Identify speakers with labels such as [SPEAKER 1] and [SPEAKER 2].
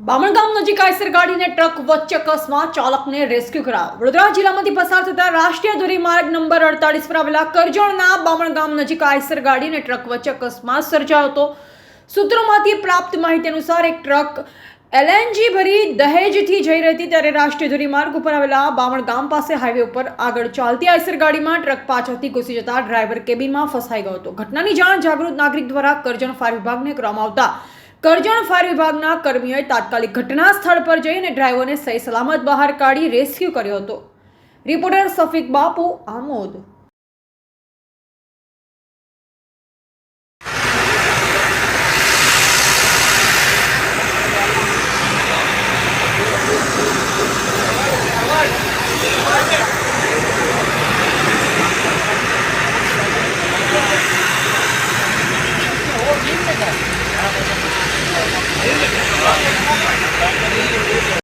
[SPEAKER 1] બામણગામ નજીક આઈસર ગાડીને ટ્રક વચ્ચે અકસ્માત, ચાલકને રેસ્ક્યુ કરાયો। વડોદરા જિલ્લામાંથી પસાર થતા રાષ્ટ્રીય ધોરીમાર્ગ નંબર 48 પર આવેલા કરજણના બામણગામ નજીક આઈસર ગાડીને ટ્રક વચ્ચે અકસ્માત સર્જાયો હતો। સૂત્રોમાંથી પ્રાપ્ત માહિતી અનુસાર એક ટ્રક એલએનજી ભરી દહેજથી જઈ રહી હતી ત્યારે રાષ્ટ્રીય ધોરીમાર્ગ ઉપર આવેલા બામણગામ પાસે હાઈવે ઉપર આગળ ચાલતી આઈસર ગાડીમાં ટ્રક પાછળથી ઘૂસી જતા ડ્રાઈવર કેબિનમાં ફસાઈ ગયો હતો। ઘટનાની જાણ જાગૃત નાગરિક દ્વારા કરજણ ફાયર વિભાગને કરવામાં આવતા કરજણ ફાયર વિભાગના કર્મીઓએ તાત્કાલિક ઘટના સ્થળ પર જઈને ડ્રાઈવરને સહી સલામત બહાર કાઢી રેસ્ક્યુ કર્યો હતો। રિપોર્ટર સફીક બાપુ, આમોદ।